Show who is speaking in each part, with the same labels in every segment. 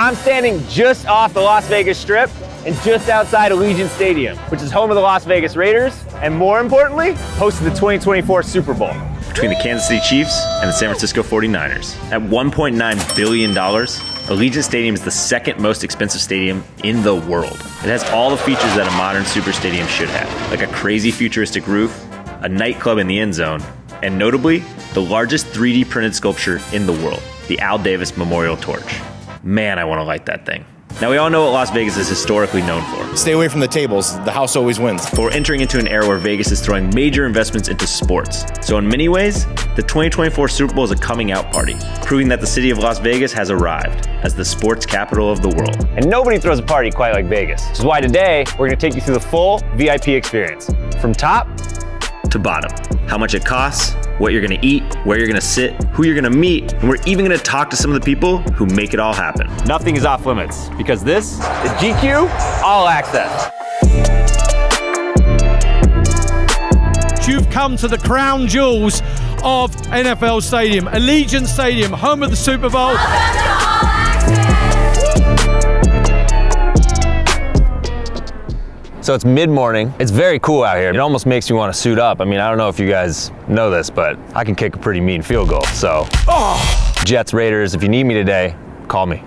Speaker 1: I'm standing just off the Las Vegas Strip and just outside Allegiant Stadium, which is home of the Las Vegas Raiders, and more importantly, host of the 2024 Super Bowl.
Speaker 2: Between the Kansas City Chiefs and the San Francisco 49ers. At $1.9 billion, Allegiant Stadium is the second most expensive stadium in the world. It has all the features that a modern super stadium should have, like a crazy futuristic roof, a nightclub in the end zone, and notably, the largest 3D printed sculpture in the world, the Al Davis Memorial Torch. Man, I want to light that thing. Now, we all know what Las Vegas is historically known for.
Speaker 3: Stay away from the tables. The house always wins.
Speaker 2: But we're entering into an era where Vegas is throwing major investments into sports. So in many ways, the 2024 Super Bowl is a coming out party, proving that the city of Las Vegas has arrived as the sports capital of the world.
Speaker 1: And nobody throws a party quite like Vegas. Which is why today, we're going to take you through the full VIP experience. From top
Speaker 2: to bottom. How much it costs, what you're gonna eat, where you're gonna sit, who you're gonna meet, and we're even gonna talk to some of the people who make it all happen.
Speaker 1: Nothing is off limits, because this is GQ All Access.
Speaker 4: You've come to the crown jewels of NFL Stadium, Allegiant Stadium, home of the Super Bowl.
Speaker 1: So it's mid-morning. It's very cool out here. It almost makes you want to suit up. I mean, I don't know if you guys know this, but I can kick a pretty mean field goal. So, Jets, Raiders, if you need me today, call me.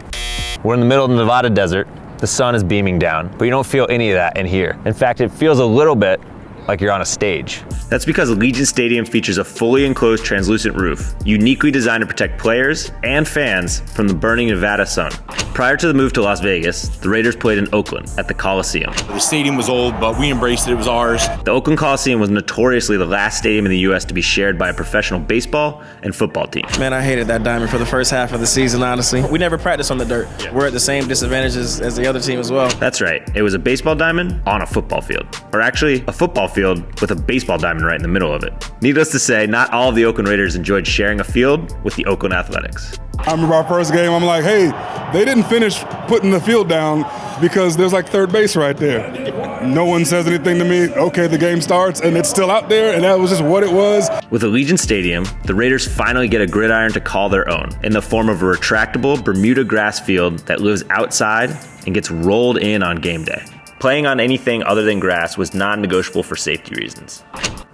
Speaker 1: We're in the middle of the Nevada desert. The sun is beaming down, but you don't feel any of that in here. In fact, it feels a little bit like you're on a stage.
Speaker 2: That's because Allegiant Stadium features a fully enclosed translucent roof, uniquely designed to protect players and fans from the burning Nevada sun. Prior to the move to Las Vegas, the Raiders played in Oakland at the Coliseum.
Speaker 3: The stadium was old, but we embraced it. It was ours.
Speaker 2: The Oakland Coliseum was notoriously the last stadium in the U.S. to be shared by a professional baseball and football team.
Speaker 5: Man, I hated that diamond for the first half of the season, honestly. We never practiced on the dirt. Yeah. We're at the same disadvantages as the other team as well.
Speaker 2: That's right. It was a baseball diamond on a football field. Or actually, a football field with a baseball diamond right in the middle of it. Needless to say, not all of the Oakland Raiders enjoyed sharing a field with the Oakland Athletics.
Speaker 6: I remember our first game, I'm like, hey, they didn't finish putting the field down because there's like third base right there. No one says anything to me. Okay, the game starts and it's still out there, and that was just what it was.
Speaker 2: With Allegiant Stadium, the Raiders finally get a gridiron to call their own in the form of a retractable Bermuda grass field that lives outside and gets rolled in on game day. Playing on anything other than grass was non-negotiable for safety reasons.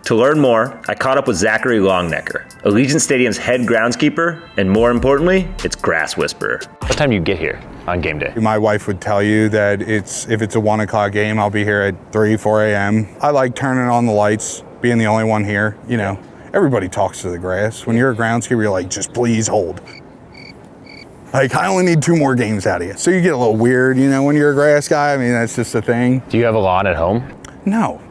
Speaker 2: To learn more, I caught up with Zachary Longnecker, Allegiant Stadium's head groundskeeper, and more importantly, its grass whisperer.
Speaker 1: What time do you get here on game day?
Speaker 6: My wife would tell you that if it's a 1 o'clock game, I'll be here at 3, 4 a.m. I like turning on the lights, being the only one here. You know, everybody talks to the grass. When you're a groundskeeper, you're like, just please hold. Like, I only need 2 more games out of you. So you get a little weird, you know, when you're a grass guy. I mean, that's just a thing.
Speaker 1: Do you have a lawn at home?
Speaker 6: No.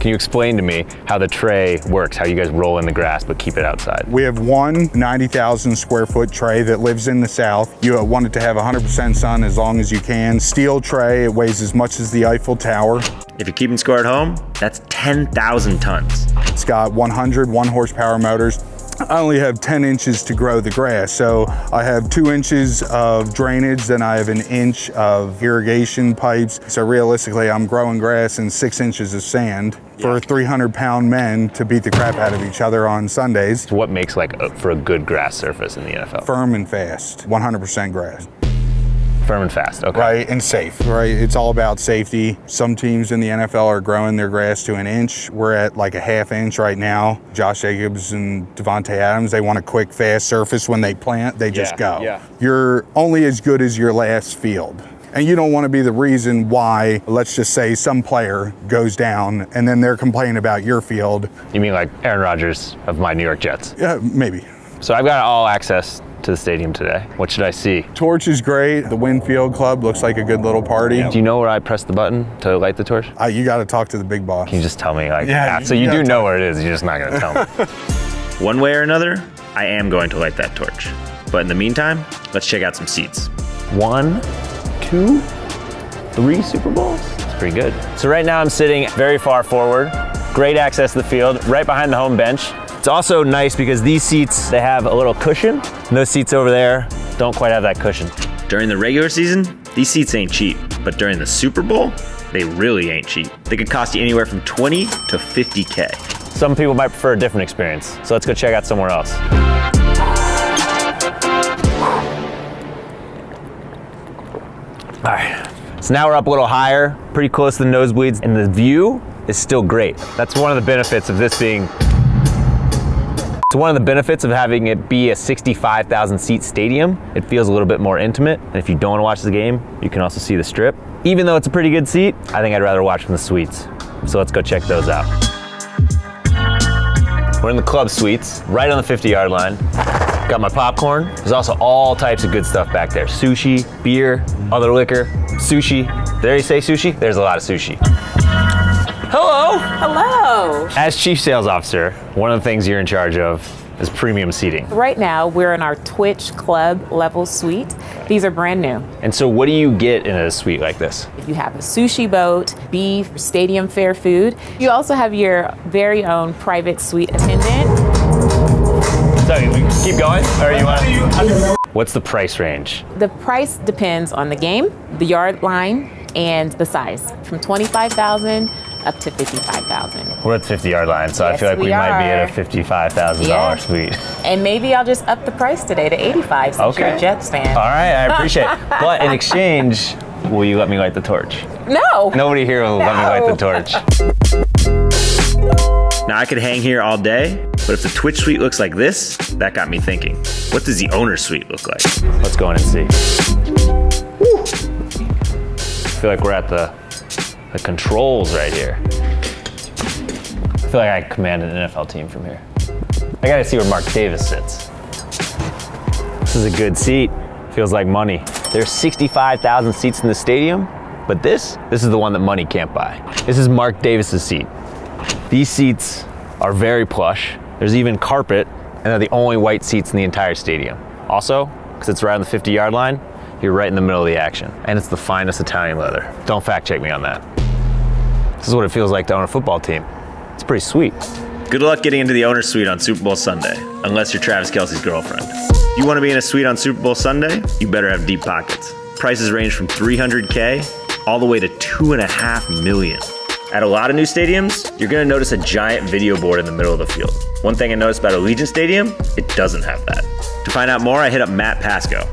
Speaker 1: Can you explain to me how the tray works, how you guys roll in the grass but keep it outside?
Speaker 6: We have one 90,000 square foot tray that lives in the south. You want it to have 100% sun as long as you can. Steel tray, it weighs as much as the Eiffel Tower.
Speaker 2: If you're keeping score at home, that's 10,000 tons.
Speaker 6: It's got 100 1-horsepower motors. I only have 10 inches to grow the grass, so I have 2 inches of drainage, then I have 1 inch of irrigation pipes. So realistically, I'm growing grass in 6 inches of sand for 300-pound men to beat the crap out of each other on Sundays.
Speaker 1: What makes for a good grass surface in the NFL?
Speaker 6: Firm and fast, 100% grass.
Speaker 1: Firm and fast, okay.
Speaker 6: Right, and safe, right? It's all about safety. Some teams in the NFL are growing their grass to 1 inch. We're at like a 1/2 inch right now. Josh Jacobs and Devontae Adams, they want a quick, fast surface when they plant, they just go. Yeah. You're only as good as your last field. And you don't want to be the reason why, let's just say, some player goes down and then they're complaining about your field.
Speaker 1: You mean like Aaron Rodgers of my New York Jets?
Speaker 6: Yeah, maybe.
Speaker 1: So I've got all access to the stadium today. What should I see?
Speaker 6: Torch is great. The Winfield Club looks like a good little party.
Speaker 1: Do you know where I press the button to light the torch?
Speaker 6: You got to talk to the big boss.
Speaker 1: Can you just tell me? So you do know where it is, you're just not going to tell me.
Speaker 2: One way or another, I am going to light that torch. But in the meantime, let's check out some seats.
Speaker 1: 1, 2, 3 Super Bowls? That's pretty good. So right now I'm sitting very far forward. Great access to the field, right behind the home bench. It's also nice because these seats, they have a little cushion. And those seats over there don't quite have that cushion.
Speaker 2: During the regular season, these seats ain't cheap. But during the Super Bowl, they really ain't cheap. They could cost you anywhere from $20 to $50K.
Speaker 1: Some people might prefer a different experience. So let's go check out somewhere else. All right, so now we're up a little higher, pretty close to the nosebleeds, and the view is still great. That's one of the benefits of this being, it's one of the benefits of having it be a 65,000 seat stadium. It feels a little bit more intimate, and if you don't want to watch the game, you can also see the strip. Even though it's a pretty good seat, I think I'd rather watch from the suites. So let's go check those out. We're in the club suites, right on the 50-yard line. Got my popcorn. There's also all types of good stuff back there. Sushi, beer, other liquor, sushi. Did I say sushi? There's a lot of sushi. Hello.
Speaker 7: Hello.
Speaker 1: As Chief Sales Officer, one of the things you're in charge of is premium seating.
Speaker 7: Right now, we're in our Twitch Club level suite. These are brand new.
Speaker 1: And so what do you get in a suite like this?
Speaker 7: You have a sushi boat, beef, stadium fare food. You also have your very own private suite attendant.
Speaker 1: So we keep going, or you want to? What's the price range?
Speaker 7: The price depends on the game, the yard line, and the size, from $25,000 up to $55,000.
Speaker 1: We're at the 50-yard line, so I
Speaker 7: Yes,
Speaker 1: feel like we
Speaker 7: we
Speaker 1: might be
Speaker 7: are.
Speaker 1: at a $55,000
Speaker 7: Yeah.
Speaker 1: suite.
Speaker 7: And maybe I'll just up the price today to $85,000 since you're a Jets fan.
Speaker 1: All right, I appreciate it. But in exchange, will you let me light the torch?
Speaker 7: No.
Speaker 1: Nobody here will let me light the torch.
Speaker 2: Now I could hang here all day, but if the Twitch suite looks like this, that got me thinking. What does the owner suite look like?
Speaker 1: Let's go in and see. Woo. I feel like we're at the controls right here. I feel like I command an NFL team from here. I gotta see where Mark Davis sits. This is a good seat. Feels like money. There's 65,000 seats in the stadium, but this is the one that money can't buy. This is Mark Davis's seat. These seats are very plush. There's even carpet, and they're the only white seats in the entire stadium. Also, because it's right on the 50-yard line, you're right in the middle of the action. And it's the finest Italian leather. Don't fact check me on that. This is what it feels like to own a football team. It's pretty sweet.
Speaker 2: Good luck getting into the owner suite on Super Bowl Sunday, unless you're Travis Kelce's girlfriend. If you want to be in a suite on Super Bowl Sunday, you better have deep pockets. Prices range from $300K all the way to $2.5 million. At a lot of new stadiums, you're gonna notice a giant video board in the middle of the field. One thing I noticed about Allegiant Stadium, it doesn't have that. To find out more, I hit up Matt Pasco,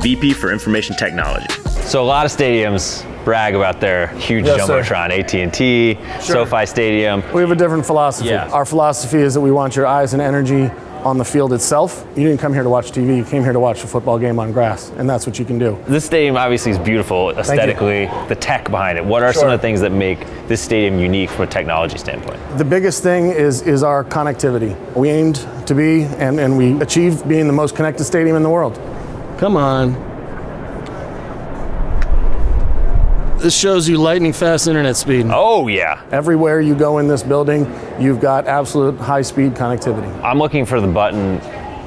Speaker 2: VP for Information Technology.
Speaker 1: So a lot of stadiums brag about their huge Jumbotron, AT&T, SoFi Stadium.
Speaker 8: We have a different philosophy.
Speaker 1: Yeah.
Speaker 8: Our philosophy is that we want your eyes and energy on the field itself. You didn't come here to watch TV, you came here to watch a football game on grass, and that's what you can do.
Speaker 1: This stadium obviously is beautiful aesthetically, the tech behind it. What are some of the things that make this stadium unique from a technology standpoint?
Speaker 8: The biggest thing is our connectivity. We aimed to be, and we achieved being the most connected stadium in the world. Come on. This shows you lightning fast internet speed.
Speaker 1: Oh yeah.
Speaker 8: Everywhere you go in this building, you've got absolute high-speed connectivity.
Speaker 1: I'm looking for the button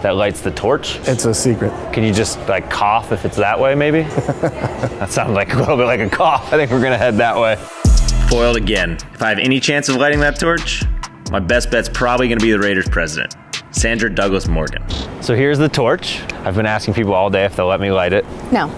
Speaker 1: that lights the torch.
Speaker 8: It's a secret.
Speaker 1: Can you just like cough if it's that way maybe? That sounds like a little bit like a cough. I think we're gonna head that way.
Speaker 2: Foiled again. If I have any chance of lighting that torch, my best bet's probably gonna be the Raiders president, Sandra Douglas Morgan.
Speaker 1: So here's the torch. I've been asking people all day if they'll let me light it.
Speaker 9: No.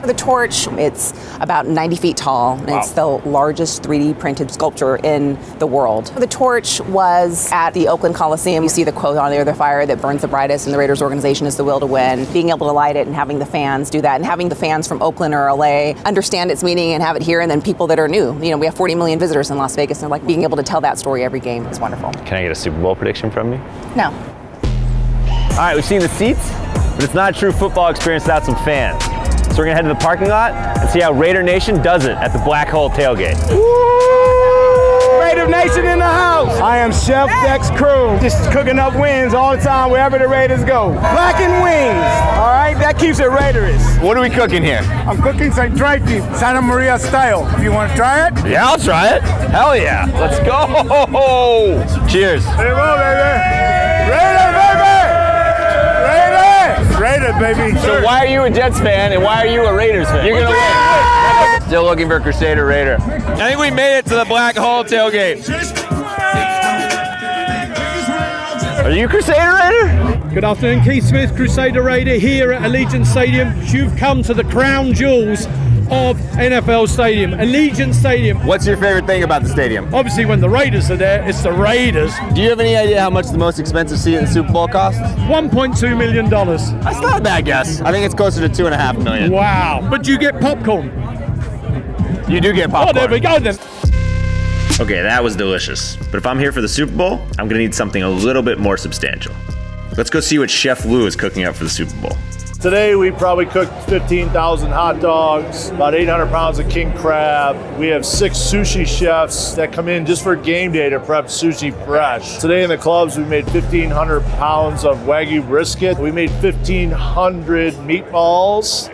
Speaker 9: The torch, it's about 90 feet tall, and it's the largest 3D printed sculpture in the world. The torch was at the Oakland Coliseum. You see the quote on there, the fire that burns the brightest in the Raiders organization is the will to win. Being able to light it and having the fans do that, and having the fans from Oakland or LA understand its meaning and have it here, and then people that are new. You know, we have 40 million visitors in Las Vegas, and they're like, being able to tell that story every game is wonderful.
Speaker 1: Can I get a Super Bowl prediction from you?
Speaker 9: No.
Speaker 1: All right, we've seen the seats, but it's not a true football experience without some fans. So we're gonna head to the parking lot and see how Raider Nation does it at the Black Hole Tailgate.
Speaker 10: Raider Nation in the house. I am Chef Dex Crew. Just cooking up wings all the time wherever the Raiders go. Blackened wings, all right? That keeps it Raiderish.
Speaker 1: What are we cooking here?
Speaker 10: I'm cooking some dry beef, Santa Maria style. If you want to try it?
Speaker 1: Yeah, I'll try it. Hell yeah. Let's go. Cheers.
Speaker 10: There you go, baby. Raider, baby. Raider, baby.
Speaker 1: So why are you a Jets fan and why are you a Raiders fan? You're gonna win. Still looking for Crusader Raider.
Speaker 4: I think we made it to the Black Hole Tailgate.
Speaker 1: Are you Crusader Raider?
Speaker 4: Good afternoon, Keith Smith, Crusader Raider here at Allegiant Stadium. You've come to the crown jewels of NFL Stadium, Allegiant Stadium.
Speaker 11: What's your favorite thing about the stadium?
Speaker 4: Obviously, when the Raiders are there, it's the Raiders.
Speaker 11: Do you have any idea how much the most expensive seat in the Super Bowl costs?
Speaker 4: $1.2 million.
Speaker 11: That's not a bad guess. I think it's closer to $2.5 million.
Speaker 4: Wow. But you get popcorn.
Speaker 11: You do get popcorn.
Speaker 4: Oh, there we go then.
Speaker 2: Okay, that was delicious. But if I'm here for the Super Bowl, I'm gonna need something a little bit more substantial. Let's go see what Chef Lou is cooking up for the Super Bowl.
Speaker 12: Today we probably cooked 15,000 hot dogs, about 800 pounds of king crab. We have 6 sushi chefs that come in just for game day to prep sushi fresh. Today in the clubs we made 1,500 pounds of Wagyu brisket. We made 1,500 meatballs.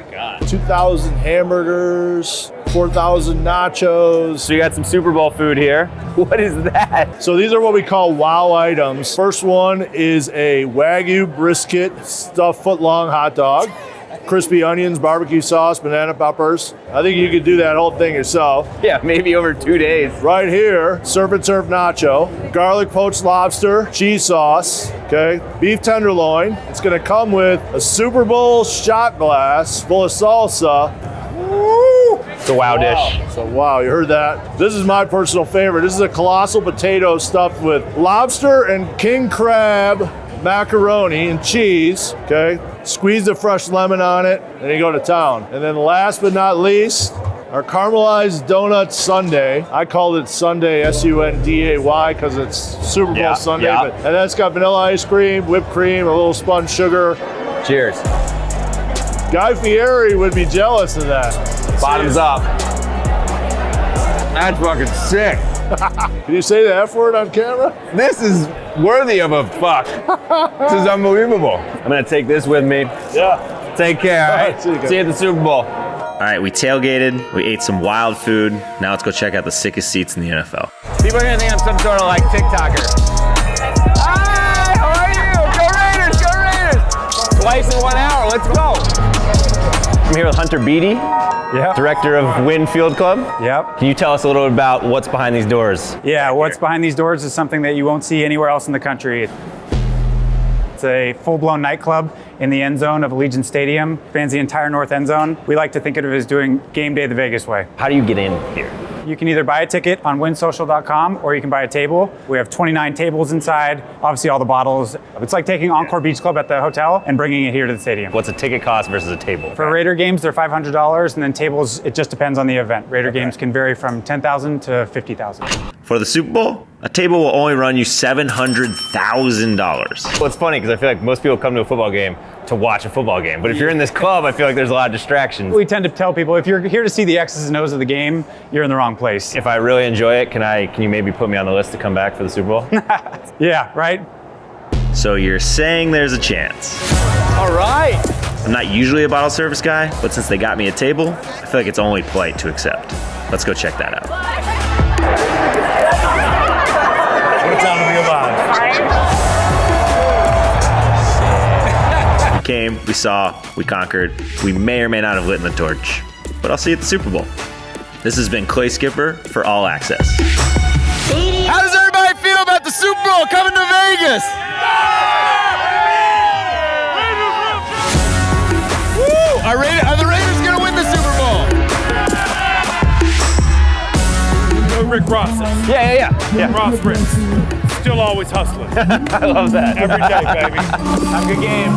Speaker 12: 2,000 hamburgers, 4,000 nachos.
Speaker 11: So you got some Super Bowl food here. What is that?
Speaker 12: So these are what we call wow items. First one is a Wagyu brisket stuffed foot-long hot dog. Crispy onions, barbecue sauce, banana peppers. I think you could do that whole thing yourself.
Speaker 11: Yeah, maybe over 2 days.
Speaker 12: Right here, surf and turf nacho, garlic poached lobster, cheese sauce, okay, beef tenderloin. It's gonna come with a Super Bowl shot glass full of salsa. Woo!
Speaker 11: It's a wow dish.
Speaker 12: So wow, you heard that. This is my personal favorite. This is a colossal potato stuffed with lobster and king crab, macaroni and cheese, okay? Squeeze the fresh lemon on it, and you go to town. And then last but not least, our caramelized donut sundae. I called it Sunday, S-U-N-D-A-Y, because it's Super Bowl Sunday.
Speaker 11: yeah.
Speaker 12: And that's got vanilla ice cream, whipped cream, a little spun sugar.
Speaker 11: Cheers.
Speaker 12: Guy Fieri would be jealous of that.
Speaker 11: Bottoms up. That's fucking sick.
Speaker 12: Can you say the F word on camera?
Speaker 11: This is worthy of a fuck. This is unbelievable. I'm gonna take this with me.
Speaker 12: Yeah.
Speaker 11: Take care, all right?
Speaker 12: See you guys.
Speaker 11: See you at the Super Bowl.
Speaker 2: All right, we tailgated, we ate some wild food. Now let's go check out the sickest seats in the NFL.
Speaker 11: People are gonna think I'm some sort of like TikToker. Hi, how are you? Go Raiders, go Raiders! Twice in 1 hour, let's go. I'm here with Hunter Beatty, director of Wynn Field Club.
Speaker 13: Yep.
Speaker 11: Can you tell us a little bit about what's behind these doors?
Speaker 13: Yeah, what's behind these doors is something that you won't see anywhere else in the country. It's a full-blown nightclub in the end zone of Allegiant Stadium. Spans the entire north end zone. We like to think of it as doing game day the Vegas way.
Speaker 11: How do you get in here?
Speaker 13: You can either buy a ticket on winsocial.com or you can buy a table. We have 29 tables inside, obviously all the bottles. It's like taking Encore Beach Club at the hotel and bringing it here to the stadium.
Speaker 11: What's a ticket cost versus a table?
Speaker 13: For Raider games, they're $500, and then tables, it just depends on the event. Raider games can vary from $10,000 to $50,000.
Speaker 2: For the Super Bowl, a table will only run you $700,000.
Speaker 11: Well, it's funny because I feel like most people come to a football game to watch a football game. But if you're in this club, I feel like there's a lot of distractions.
Speaker 13: We tend to tell people, if you're here to see the X's and O's of the game, you're in the wrong place.
Speaker 11: If I really enjoy it, can you maybe put me on the list to come back for the Super Bowl?
Speaker 13: Yeah, right?
Speaker 2: So you're saying there's a chance.
Speaker 11: All right.
Speaker 2: I'm not usually a bottle service guy, but since they got me a table, I feel like it's only polite to accept. Let's go check that out.
Speaker 12: What a time to be alive.
Speaker 2: We came, we saw, we conquered. We may or may not have lit the torch, but I'll see you at the Super Bowl. This has been Clay Skipper for All Access.
Speaker 11: How does everybody feel about the Super Bowl coming to Vegas? Woo! Are the Raiders gonna win the Super Bowl?
Speaker 4: Rick Ross.
Speaker 11: Yeah.
Speaker 4: Ross Rick. Still always hustling.
Speaker 11: I love that.
Speaker 4: Every day, baby.
Speaker 11: Have a good game.